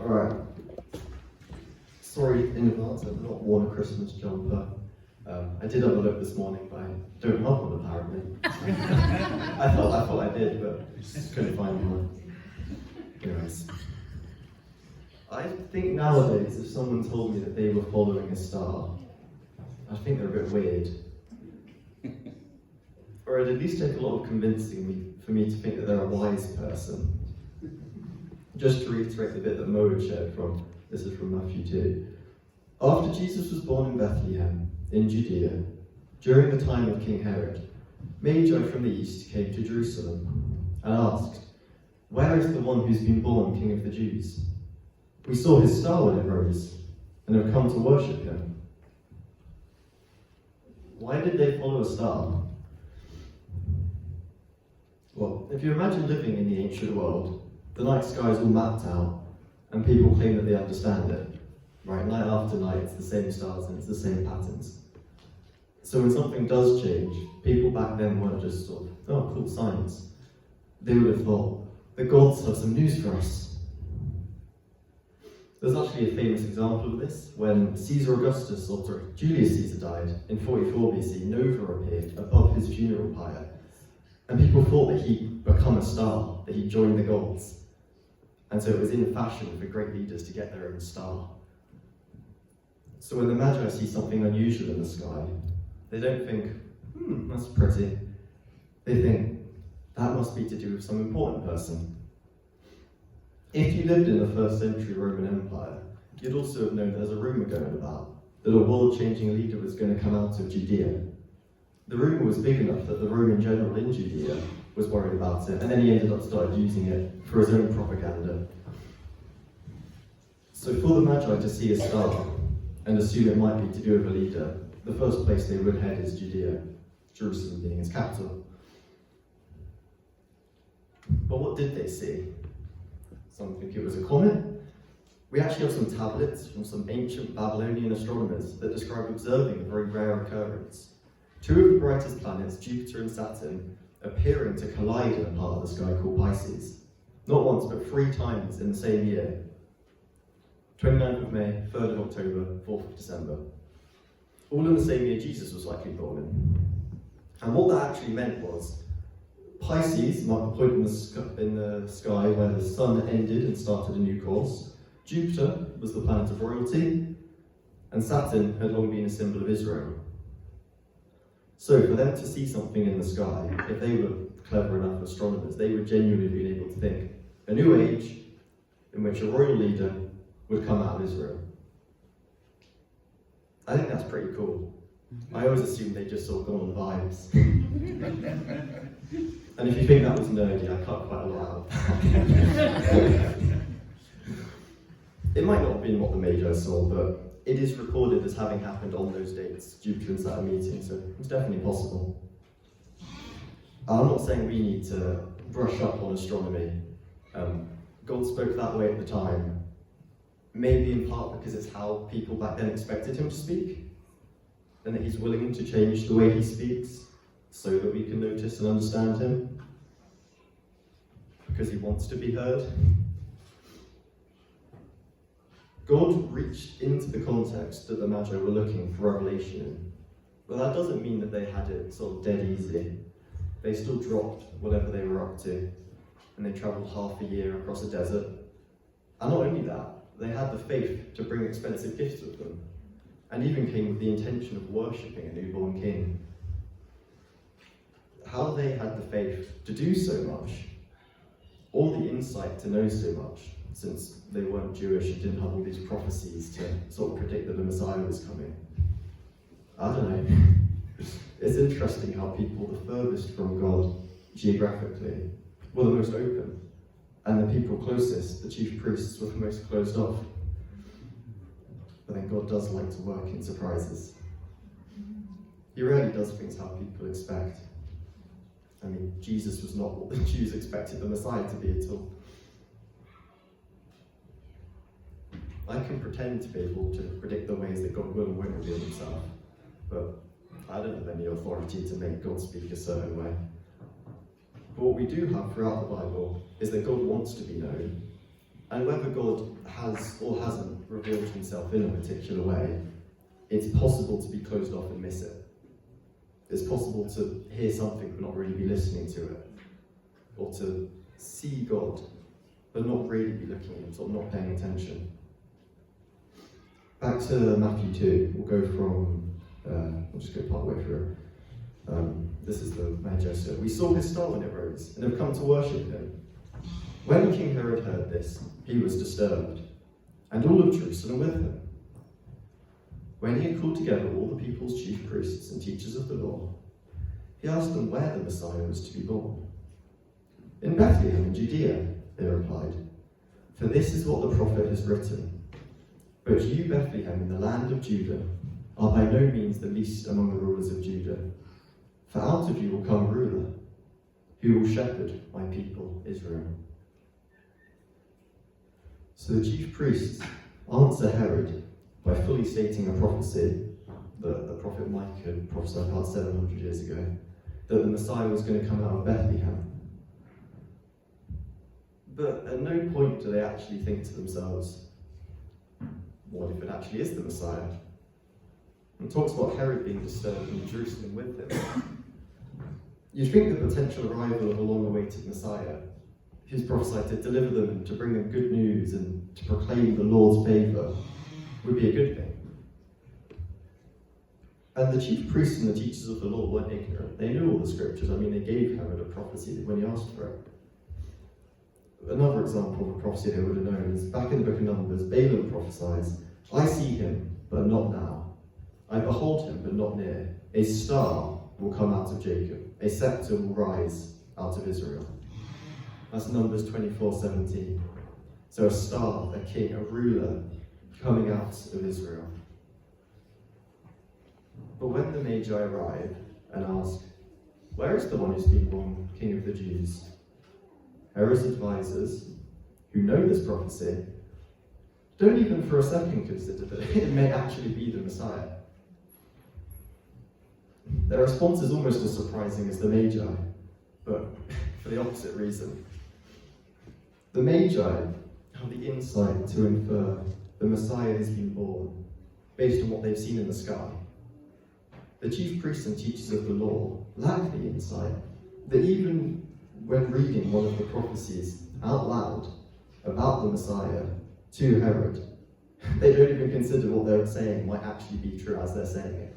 Alright. Sorry in advance, I've not worn a Christmas jumper. I did have a look this morning, but I don't have one apparently. I thought I did, but just couldn't find one. Anyways. I think nowadays, if someone told me that they were following a star, I think they're a bit weird. Or it'd at least take a lot of convincing for me to think that they're a wise person. Just to reiterate the bit that Mo had shared from, this is from Matthew 2. After Jesus was born in Bethlehem, in Judea, during the time of King Herod, Magi from the east came to Jerusalem and asked, "Where is the one who's been born King of the Jews? We saw his star when it rose, and have come to worship him." Why did they follow a star? Well, if you imagine living in the ancient world, the night sky is all mapped out, and people claim that they understand it. Right, night after night, it's the same stars and it's the same patterns. So when something does change, people back then weren't just sort of, oh, cool, science. They would have thought, the gods have some news for us. There's actually a famous example of this. When Caesar Augustus, or sorry, Julius Caesar died in 44 BC, Nova appeared above his funeral pyre. And people thought that he'd become a star, that he'd joined the gods. And so it was in fashion for great leaders to get their own star. So when the Magi see something unusual in the sky, they don't think, that's pretty. They think, that must be to do with some important person. If you lived in the 1st century Roman Empire, you'd also have known there's a rumour going about that a world-changing leader was going to come out of Judea. The rumour was big enough that the Roman general in Judea was worried about it, and then he ended up started using it for his own propaganda. So for the Magi to see a star and assume it might be to do with a leader, the first place they would head is Judea, Jerusalem being its capital. But what did they see? Some think it was a comet. We actually have some tablets from some ancient Babylonian astronomers that describe observing a very rare occurrence. Two of the brightest planets, Jupiter and Saturn, appearing to collide in a part of the sky called Pisces. Not once, but 3 times in the same year. 29th of May, 3rd of October, 4th of December. All in the same year Jesus was likely born in. And what that actually meant was, Pisces marked the point in the sky where the sun ended and started a new course. Jupiter was the planet of royalty, and Saturn had long been a symbol of Israel. So for them to see something in the sky, if they were clever enough astronomers, they would genuinely be able to think, a new age in which a royal leader would come out of Israel. I think that's pretty cool. I always assumed they just saw God on vibes. And if you think that was nerdy, I cut quite a lot out of that. It might not have been what the Magi saw, but it is recorded as having happened on those dates, Jupiter and Saturn meeting, so it's definitely possible. I'm not saying we need to brush up on astronomy. God spoke that way at the time, maybe in part because it's how people back then expected him to speak, and that he's willing to change the way he speaks so that we can notice and understand him, because he wants to be heard. God reached into the context that the Magi were looking for revelation in. But that doesn't mean that they had it sort of dead easy. They still dropped whatever they were up to, and they travelled half a year across a desert. And not only that, they had the faith to bring expensive gifts with them, and even came with the intention of worshipping a newborn king. How they had the faith to do so much, or the insight to know so much, since they weren't Jewish and didn't have all these prophecies to sort of predict that the Messiah was coming. I don't know. It's interesting how people the furthest from God geographically were the most open, and the people closest, the chief priests, were the most closed off. But then God does like to work in surprises. He rarely does things how people expect. I mean, Jesus was not what the Jews expected the Messiah to be at all. I can pretend to be able to predict the ways that God will and won't reveal himself, but I don't have any authority to make God speak a certain way. But what we do have throughout the Bible is that God wants to be known, And whether God has or hasn't revealed himself in a particular way, it's possible to be closed off and miss it. It's possible to hear something but not really be listening to it. Or to see God but not really be looking at him, sort of not paying attention. Back to Matthew 2, we'll go from, we'll just go part way through it. This is the Magi. We saw his star when it rose, and have come to worship him. When King Herod heard this, he was disturbed, and all of Jerusalem with him. When he had called together all the people's chief priests and teachers of the law, he asked them where the Messiah was to be born. In Bethlehem in Judea, they replied, for this is what the prophet has written. But you, Bethlehem, in the land of Judah, are by no means the least among the rulers of Judah. For out of you will come a ruler, who will shepherd my people Israel. So the chief priests answer Herod by fully stating a prophecy that the prophet Micah had prophesied about 700 years ago, that the Messiah was going to come out of Bethlehem. But at no point do they actually think to themselves, what if it actually is the Messiah? And talks about Herod being disturbed in Jerusalem with him. You'd think the potential arrival of a long-awaited Messiah, who's prophesied to deliver them and to bring them good news and to proclaim the Lord's favour, would be a good thing. And the chief priests and the teachers of the law weren't ignorant. They knew all the scriptures. I mean, they gave Herod a prophecy when he asked for it. Another example of a prophecy they would have known is back in the book of Numbers, Balaam prophesies, I see him, but not now. I behold him, but not near. A star will come out of Jacob. A scepter will rise out of Israel. That's Numbers 24:17. So a star, a king, a ruler coming out of Israel. But when the Magi arrive and ask, where is the one who's been born King of the Jews? Herod's advisors, who know this prophecy, don't even for a second consider that it may actually be the Messiah. Their response is almost as surprising as the Magi, but for the opposite reason. The Magi have the insight to infer the Messiah has been born based on what they've seen in the sky. The chief priests and teachers of the law lack the insight that even when reading one of the prophecies out loud about the Messiah to Herod, they don't even consider what they're saying might actually be true as they're saying it.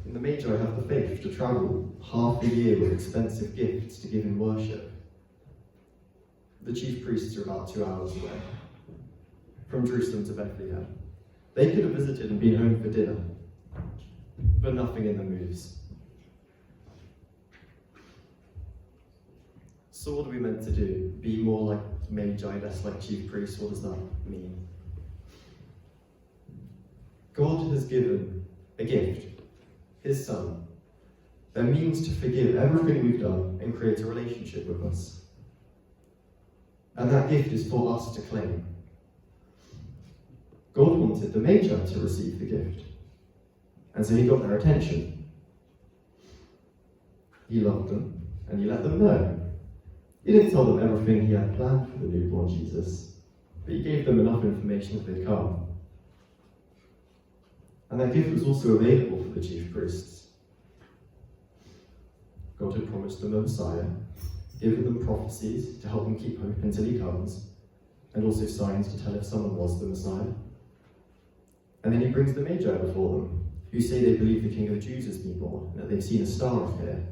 And the Magi have the faith to travel half a year with expensive gifts to give in worship. The chief priests are about 2 hours away, from Jerusalem to Bethlehem. They could have visited and been home for dinner, but nothing in them moves. So what are we meant to do? Be more like Magi, less like chief priests? What does that mean? God has given a gift, his Son, a means to forgive everything we've done and create a relationship with us. And that gift is for us to claim. God wanted the Magi to receive the gift, and so he got their attention. He loved them, and he let them know. He didn't tell them everything he had planned for the newborn Jesus, but he gave them enough information that they'd come. And that gift was also available for the chief priests. God had promised them a Messiah, given them prophecies to help them keep hope until he comes, and also signs to tell if someone was the Messiah. And then he brings the Magi before them, who say they believe the King of the Jews has been born, and that they've seen a star appear.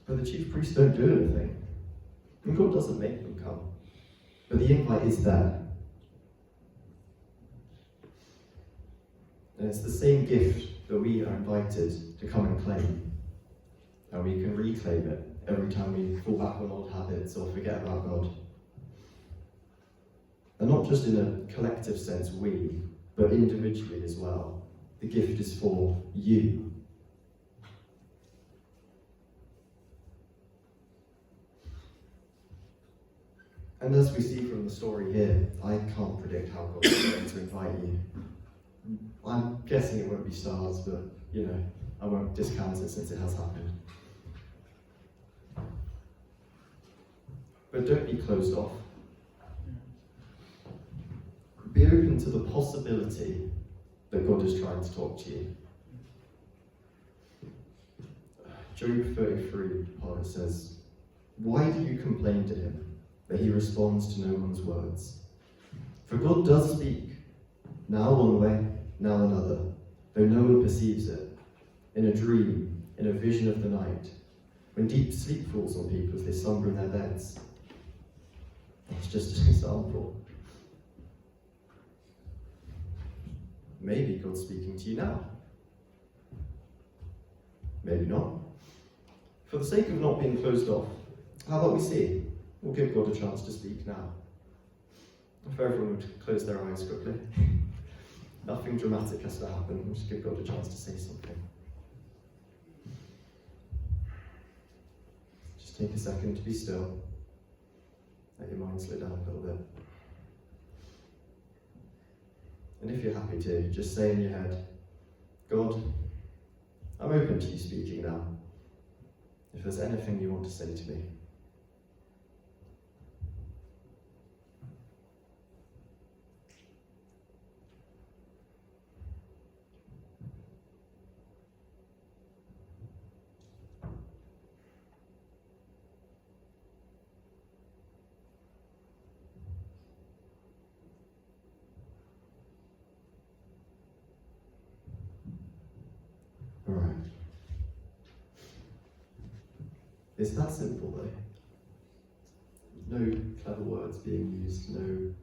But the chief priests don't do anything, and God doesn't make them come. But the invite is there. And it's the same gift that we are invited to come and claim. And we can reclaim it every time we fall back on old habits or forget about God. And not just in a collective sense, we, but individually as well. The gift is for you. And as we see from the story here, I can't predict how God is going to invite you. I'm guessing it won't be stars, but, I won't discount it since it has happened. But don't be closed off. Be open to the possibility that God is trying to talk to you. Job 33, part says, "Why do you complain to him, that he responds to no one's words? For God does speak, now one way, now another, though no one perceives it, in a dream, in a vision of the night, when deep sleep falls on people as they slumber in their beds." It's just an example. Maybe God's speaking to you now. Maybe not. For the sake of not being closed off, how about we see? We'll give God a chance to speak now. If everyone would close their eyes quickly. Nothing dramatic has to happen. We'll just give God a chance to say something. Just take a second to be still. Let your mind slow down a little bit. And if you're happy to, just say in your head, "God, I'm open to you speaking now. If there's anything you want to say to me." Alright. It's that simple though. No clever words being used, no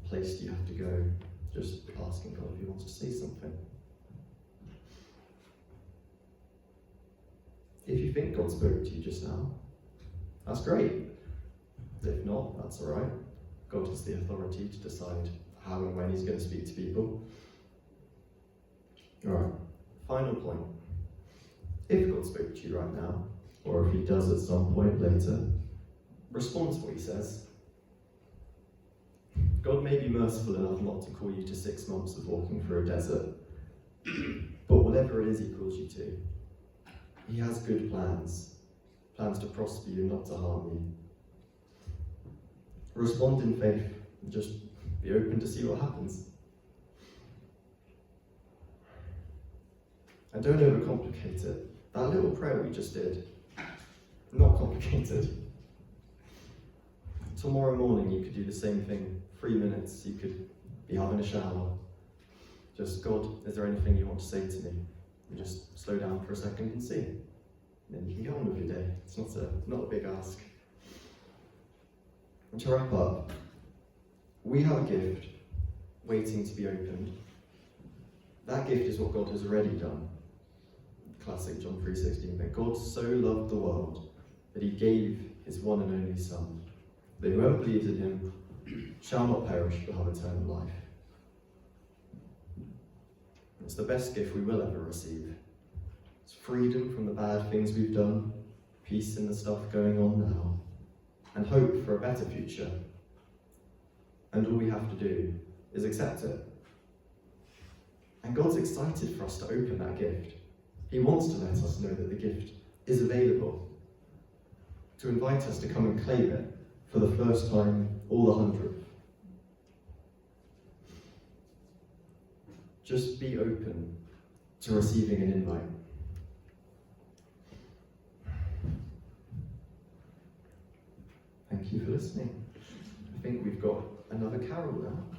place you have to go, just asking God if he wants to say something. If you think God spoke to you just now, that's great. If not, that's alright. God has the authority to decide how and when he's going to speak to people. Alright, final point. If God spoke to you right now, or if he does at some point later, respond to what he says. God may be merciful enough not to call you to 6 months of walking through a desert, but whatever it is he calls you to, he has good plans to prosper you, not to harm you. Respond in faith, and just be open to see what happens. And don't overcomplicate it. That little prayer we just did, not complicated. Tomorrow morning you could do the same thing, 3 minutes, you could be having a shower. Just, "God, is there anything you want to say to me?" And just slow down for a second and see. And then you can get on with your day. It's not a big ask. And to wrap up, we have a gift waiting to be opened. That gift is what God has already done. Classic John 3:16, that God so loved the world that he gave his one and only Son, that whoever believes in him shall not perish but have eternal life. It's the best gift we will ever receive. It's freedom from the bad things we've done, peace in the stuff going on now, and hope for a better future. And all we have to do is accept it. And God's excited for us to open that gift. He wants to let us know that the gift is available, to invite us to come and claim it for the first time or the 100th. Just be open to receiving an invite. Thank you for listening. I think we've got another carol now.